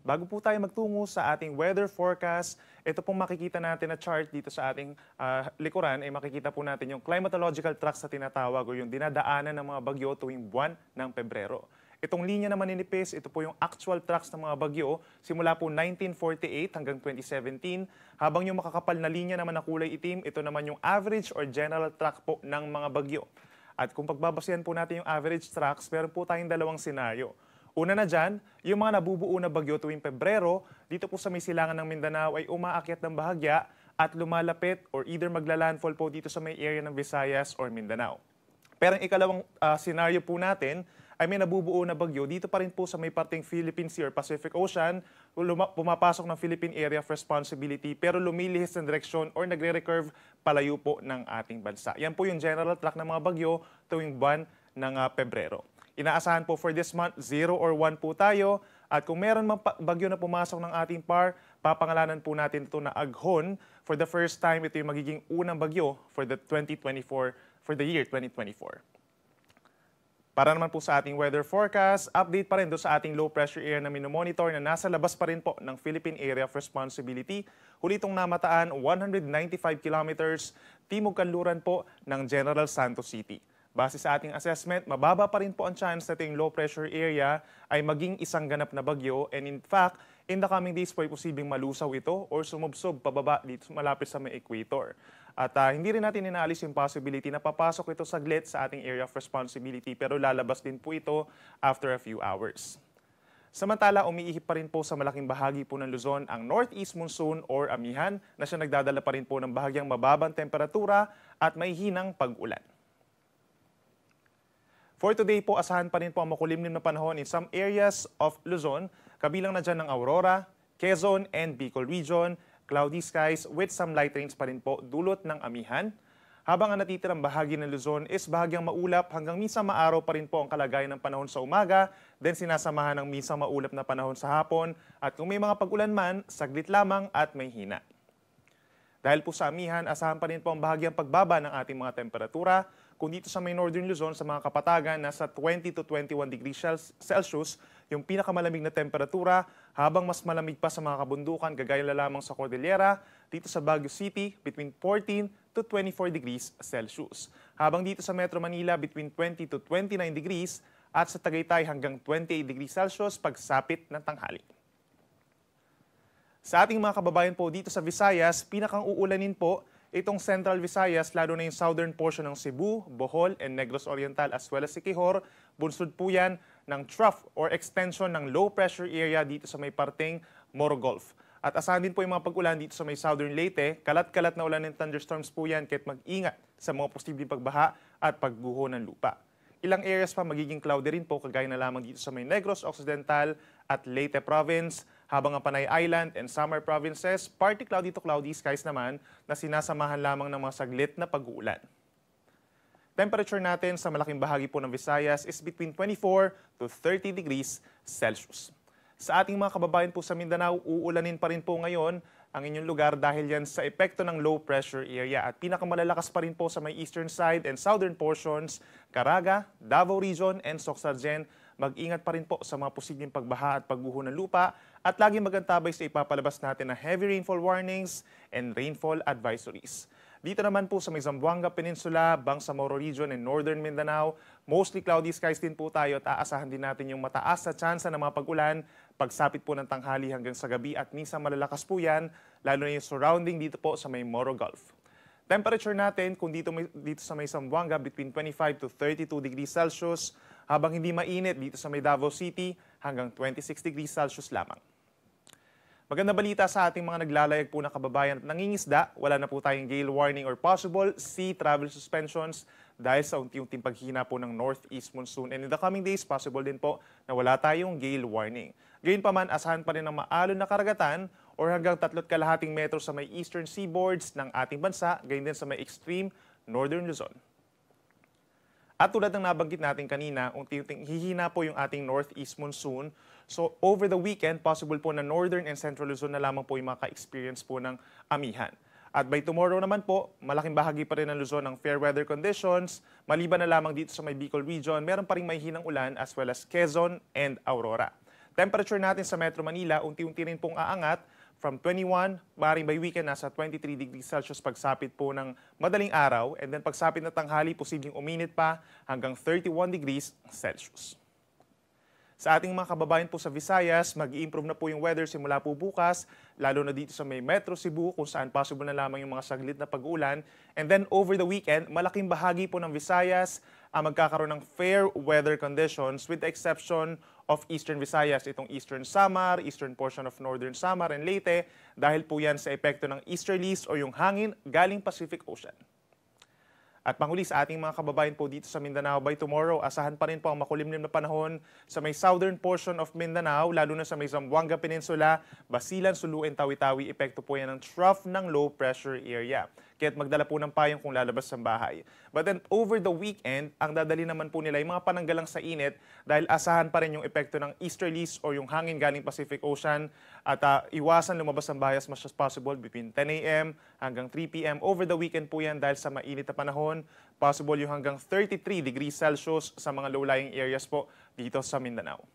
Bago po tayo magtungo sa ating weather forecast, ito pong makikita natin na chart dito sa ating likuran ay makikita po natin yung climatological tracks na tinatawag o yung dinadaanan ng mga bagyo tuwing buwan ng Pebrero. Itong linya na maninipis, ito po yung actual tracks ng mga bagyo simula po 1948 hanggang 2017. Habang yung makakapal na linya naman na kulay itim, ito naman yung average or general track po ng mga bagyo. At kung pagbabasihan po natin yung average tracks, meron po tayong dalawang senaryo. Una na dyan, yung mga nabubuo na bagyo tuwing Pebrero, dito po sa may silangan ng Mindanao ay umaakyat ng bahagya at lumalapit or either maglalandfall po dito sa may area ng Visayas or Mindanao. Pero ang ikalawang senaryo po natin ay may nabubuo na bagyo dito pa rin po sa may parteng Philippine Sea or Pacific Ocean, pumapasok ng Philippine Area of Responsibility pero lumilihis ng direksyon or nagre-recurve palayo po ng ating bansa. Yan po yung general track ng mga bagyo tuwing buwan ng Pebrero. Inaasahan po for this month, 0 or 1 po tayo. At kung meron mang bagyo na pumasok ng ating PAR, papangalanan po natin ito na Aghon. For the first time, ito yung magiging unang bagyo for the 2024, for the year 2024. Para naman po sa ating weather forecast, update pa rin doon sa ating low pressure area na minomonitor na nasa labas pa rin po ng Philippine Area of Responsibility. Huli itong namataan 195 kilometers timog kanluran po ng General Santos City. Base sa ating assessment, mababa pa rin po ang chance na ating low pressure area ay maging isang ganap na bagyo, and in fact, in the coming days po ay posibleng malusaw ito or sumubsob pababa dito malapit sa may equator. At hindi rin natin inaalis yung possibility na papasok ito saglit sa ating area of responsibility pero lalabas din po ito after a few hours. Samantala, umiihip pa rin po sa malaking bahagi po ng Luzon ang northeast monsoon or amihan na siya nagdadala pa rin po ng bahagyang mababang temperatura at may hinang pag-ulan. For today po, asahan pa rin po ang makulimlim na panahon in some areas of Luzon, kabilang na dyan ng Aurora, Quezon, and Bicol Region, cloudy skies with some light rains pa rin po dulot ng amihan. Habang ang natitirang bahagi ng Luzon is bahagyang maulap hanggang minsan maaraw pa rin po ang kalagayan ng panahon sa umaga, then sinasamahan ng minsan maulap na panahon sa hapon, at kung may mga pag-ulan man, saglit lamang at may hina. Dahil po sa amihan, asahan pa rin po ang bahagyang pagbaba ng ating mga temperatura. Kung dito sa may Northern Luzon, sa mga kapatagan, nasa 20 to 21 degrees Celsius, yung pinakamalamig na temperatura, habang mas malamig pa sa mga kabundukan, gagaya lamang sa Cordillera, dito sa Baguio City, between 14 to 24 degrees Celsius. Habang dito sa Metro Manila, between 20 to 29 degrees, at sa Tagaytay hanggang 28 degrees Celsius pagsapit ng tanghali. Sa ating mga kababayan po dito sa Visayas, pinakang uulanin po itong Central Visayas, lalo na yung southern portion ng Cebu, Bohol, and Negros Oriental as well as Siquijor. Bunsod po yan ng trough or extension ng low pressure area dito sa may parteng Moro Gulf. At asahan din po yung mga pag-ulan dito sa may southern Leyte. Kalat-kalat na ulan ng thunderstorms po yan, kaya't mag-ingat sa mga posibleng pagbaha at pagguho ng lupa. Ilang areas pa magiging cloudy rin po, kagaya na lamang dito sa may Negros Occidental at Leyte Province, habang ang Panay Island and Samar Provinces, partly cloudy to cloudy skies naman na sinasamahan lamang ng mga saglit na pag-uulan. Temperature natin sa malaking bahagi po ng Visayas is between 24 to 30 degrees Celsius. Sa ating mga kababayan po sa Mindanao, uulanin pa rin po ngayon ang inyong lugar dahil yan sa epekto ng low pressure area, at pinakamalalakas pa rin po sa may eastern side and southern portions, Caraga, Davao Region, and Soxargen. Mag-ingat pa rin po sa mga posibleng pagbaha at pagguho ng lupa, at laging magantabay sa ipapalabas natin na heavy rainfall warnings and rainfall advisories. Dito naman po sa may Zamboanga Peninsula, Bangsamoro Region, and Northern Mindanao, mostly cloudy skies din po tayo, at aasahan din natin yung mataas na tsansa ng mga pag-ulan pagsapit po ng tanghali hanggang sa gabi, at minsan malalakas po yan, lalo na yung surrounding dito po sa may Moro Gulf. Temperature natin, kung dito sa may Zamboanga, between 25 to 32 degrees Celsius, habang hindi mainit dito sa may Davao City, hanggang 26 degrees Celsius lamang. Magandang balita sa ating mga naglalayag po na kababayan at nangingisda, wala na po tayong gale warning or possible sea travel suspensions dahil sa unti-unting paghina po ng northeast monsoon. And in the coming days, possible din po na wala tayong gale warning. Gayunpaman, asahan pa rin ng maalon na karagatan or hanggang 3.5 metro sa may eastern seaboards ng ating bansa, gayon din sa may extreme northern Luzon. At tulad ng nabanggit natin kanina, unti-unting hihina po yung ating northeast monsoon. So over the weekend, possible po na northern and central Luzon na lamang po yung maka-experience po ng amihan. At by tomorrow naman po, malaking bahagi pa rin ng Luzon ng fair weather conditions. Maliban na lamang dito sa may Bicol Region, meron pa rin may hinang ulan as well as Quezon and Aurora. temperature natin sa Metro Manila, unti-unti rin pong aangat from 21, maaaring by weekend, nasa 23 degrees Celsius pagsapit po ng madaling araw. And then pagsapit na tanghali, posibleng uminit pa hanggang 31 degrees Celsius. Sa ating mga kababayan po sa Visayas, mag-i-improve na po yung weather simula po bukas, lalo na dito sa may Metro Cebu kung saan possible na lamang yung mga saglit na pag-ulan. And then over the weekend, malaking bahagi po ng Visayas magkakaroon ng fair weather conditions with the exception of Eastern Visayas, itong Eastern Samar, Eastern portion of Northern Samar and Leyte, dahil po yan sa epekto ng easterlies o yung hangin galing Pacific Ocean. At panghuli sa ating mga kababayan po dito sa Mindanao, by tomorrow, asahan pa rin po ang makulimlim na panahon sa may southern portion of Mindanao, lalo na sa may Zamboanga Peninsula, Basilan, Sulu, and Tawi-Tawi. Epekto po yan ng trough ng low pressure area. Kaya't magdala po ng payong kung lalabas sa bahay. But then over the weekend, ang dadali naman po nila yung mga pananggalang sa init dahil asahan pa rin yung epekto ng easterlies o yung hangin galing Pacific Ocean at iwasan lumabas ng bahay as much as possible between 10 a.m. hanggang 3 p.m. Over the weekend po yan dahil sa mainit na panahon, possible yung hanggang 33 degrees Celsius sa mga low-lying areas po dito sa Mindanao.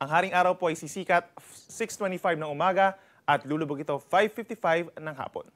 Ang haring araw po ay sisikat 6:25 ng umaga at lulubog ito 5:55 ng hapon.